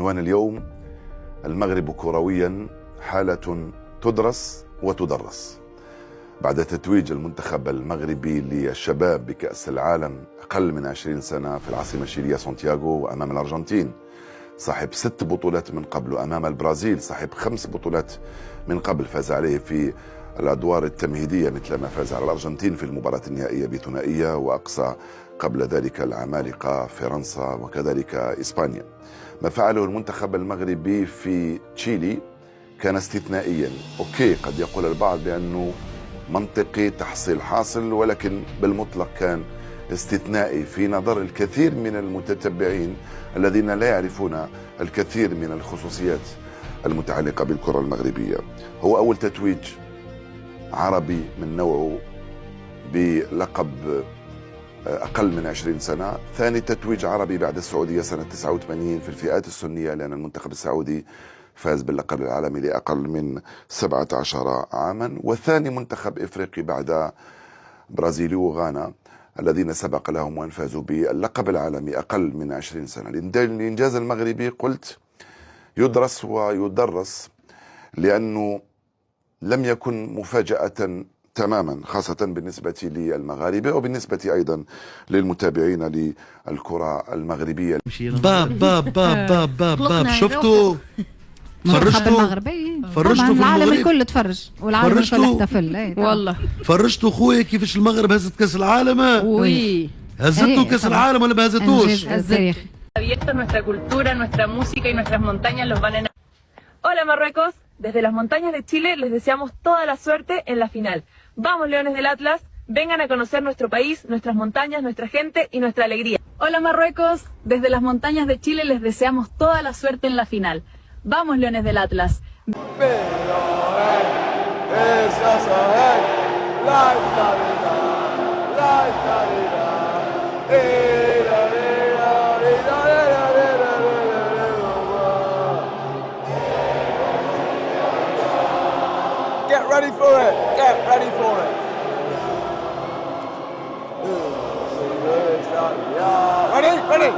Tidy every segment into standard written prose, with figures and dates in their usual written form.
عنوان اليوم: المغرب كرويا حالة تدرس وتدرس. بعد تتويج المنتخب المغربي للشباب بكأس العالم أقل من 20 سنة في العاصمة الشيلية سانتياغو وأمام الأرجنتين، صاحب 6 بطولات من قبل، وأمام البرازيل صاحب 5 بطولات من قبل، فاز عليه في الأدوار التمهيدية مثلما فاز على الأرجنتين في المباراة النهائية بثنائية، وأقصى قبل ذلك العمالقة فرنسا وكذلك إسبانيا. ما فعله المنتخب المغربي في تشيلي كان استثنائيا. أوكي، قد يقول البعض بأنه منطقي تحصيل حاصل، ولكن بالمطلق كان استثنائي في نظر الكثير من المتتبعين الذين لا يعرفون الكثير من الخصوصيات المتعلقة بالكرة المغربية. هو أول تتويج عربي من نوعه بلقب أقل من 20 سنة، ثاني تتويج عربي بعد السعودية سنة 89 في الفئات السنية، لأن المنتخب السعودي فاز باللقب العالمي لأقل من 17 عاما، وثاني منتخب إفريقي بعد برازيل وغانا الذين سبق لهم وأن فازوا باللقب العالمي أقل من 20 سنة. الإنجاز المغربي قلت يدرس ويدرس لأنه لم يكن مفاجأة تماما، خاصة بالنسبة للمغاربة وبالنسبة أيضا للمتابعين للكرة المغربية. باب شفتوا؟ فرجتوا في العالم المغرب، الكل تفرج والعالم الكل احتفل. والله فرجتوا خويا كيفاش المغرب هزت كاس العالم. وي هزتوا كاس العالم ولا ما هزتوش؟ Nuestra cultura, nuestra música y nuestras montañas los van a... Hola Marruecos, desde las montañas de Chile les deseamos toda la suerte en la final. Vamos Leones del Atlas, vengan a conocer nuestro país, nuestras montañas, nuestra gente y nuestra alegría. Hola Marruecos, desde las montañas de Chile les deseamos toda la suerte en la final. Vamos Leones del Atlas. Get ready for it. Get ready for it. Ready? Ready?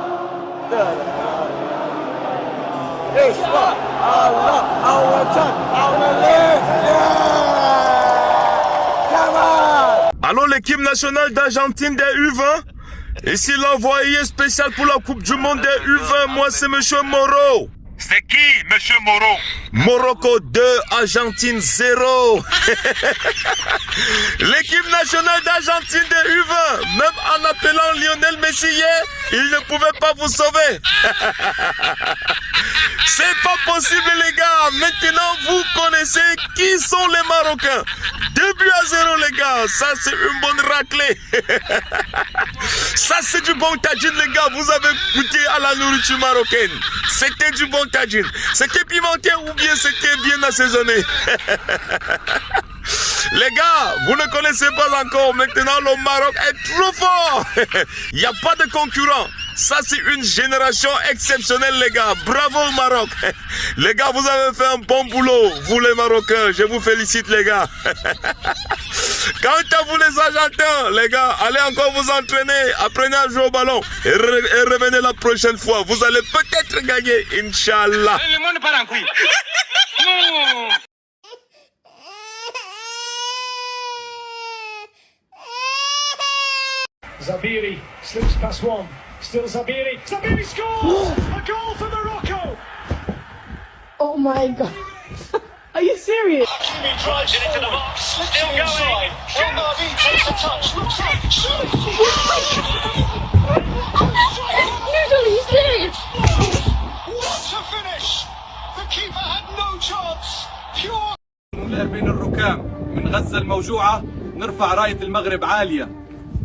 Yes, Allah, our turn, our left. Come on. Allô, l'équipe nationale d'Argentine des U20. Ici l'envoyé spécial pour la Coupe du Monde des U20. Moi, c'est Monsieur Moreau. C'est qui, Monsieur Moreau? Morocco 2, Argentine 0. L'équipe nationale d'Argentine des U20, même en appelant Lionel Messi hier, il ne pouvait pas vous sauver. C'est pas possible les gars. Maintenant vous connaissez qui sont les Marocains. 2-0 les gars. Ça c'est une bonne raclée. Ça c'est du bon tagine les gars. Vous avez goûté à la nourriture marocaine. C'était du bon tagine. C'était pimenté ou bien c'était bien assaisonné. Les gars, vous ne connaissez pas encore. Maintenant le Maroc est trop fort. Il n'y a pas de concurrent. Ça c'est une génération exceptionnelle les gars. Bravo Maroc. Les gars, vous avez fait un bon boulot. Vous les Marocains, je vous félicite les gars. Quant à vous les Argentins, les gars, allez encore vous entraîner. Apprenez à jouer au ballon. Et revenez la prochaine fois. Vous allez peut-être gagner, Inch'Allah. Zabiri slips past one. Still Zabiri. Zabiri scores! A goal for Morocco! Oh my god. Are you serious? Hakimi drives it into the box. Still going. El Mardi takes a touch. Looks like shoots. Are you serious? What a finish! The keeper had no chance. Pure. اللاعبين الركام من غزة الموجوعة نرفع راية المغرب عالية.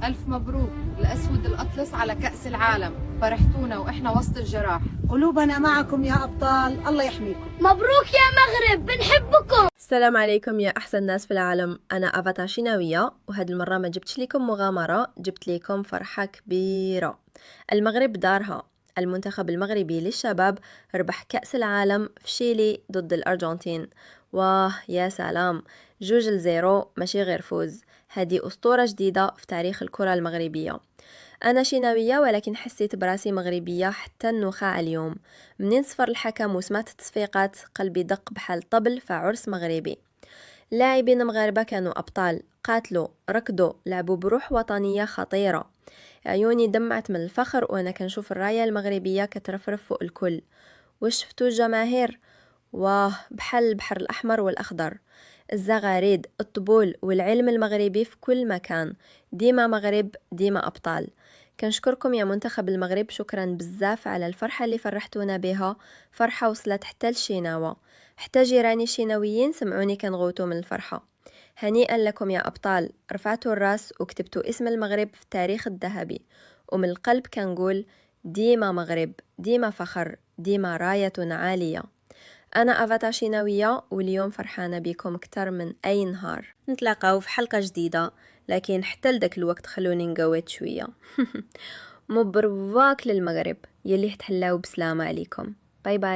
ألف مبروك الأسود الأطلس على كأس العالم، فرحتونا وإحنا وسط الجراح. قلوبنا معكم يا أبطال، الله يحميكم. مبروك يا مغرب، بنحبكم. السلام عليكم يا أحسن ناس في العالم، أنا أفاتار شيناوية، وهذه المرة ما جبتش لكم مغامرة، جبت لكم فرحة كبيرة. المغرب دارها، المنتخب المغربي للشباب ربح كأس العالم في شيلي ضد الأرجنتين. واه يا سلام، 2-0 ماشي غير فوز. هذه أسطورة جديدة في تاريخ الكرة المغربية. أنا شيناوية ولكن حسيت براسي مغربية حتى النخاع اليوم. منين صفر الحكم وسمعت التصفيقات قلبي دق بحال طبل فعرس مغربي. لاعبين مغاربة كانوا أبطال، قاتلوا، ركضوا، لعبوا بروح وطنية خطيرة. عيوني دمعت من الفخر وأنا كنشوف الراية المغربية كترفرف فوق الكل. وشفتوا الجماهير؟ واه، بحال البحر الأحمر والأخضر. الزغاريد، الطبول والعلم المغربي في كل مكان. ديما مغرب، ديما أبطال. كنشكركم يا منتخب المغرب، شكرا بزاف على الفرحة اللي فرحتونا بها، فرحة وصلت حتى لشيناوة، حتى جيراني الشيناويين سمعوني كنغوتو من الفرحة. هنيئا لكم يا أبطال، رفعتوا الراس وكتبتوا اسم المغرب في التاريخ الذهبي، ومن القلب كنقول ديما مغرب، ديما فخر، ديما راية عالية. أنا أفاتا شيناوية واليوم فرحانة بكم أكتر من أي نهار. نتلاقاو في حلقة جديدة، لكن حتى لداك الوقت خلوني نقويت شوية. مبروك للمغرب يلي تحلاو بسلامة عليكم. باي باي.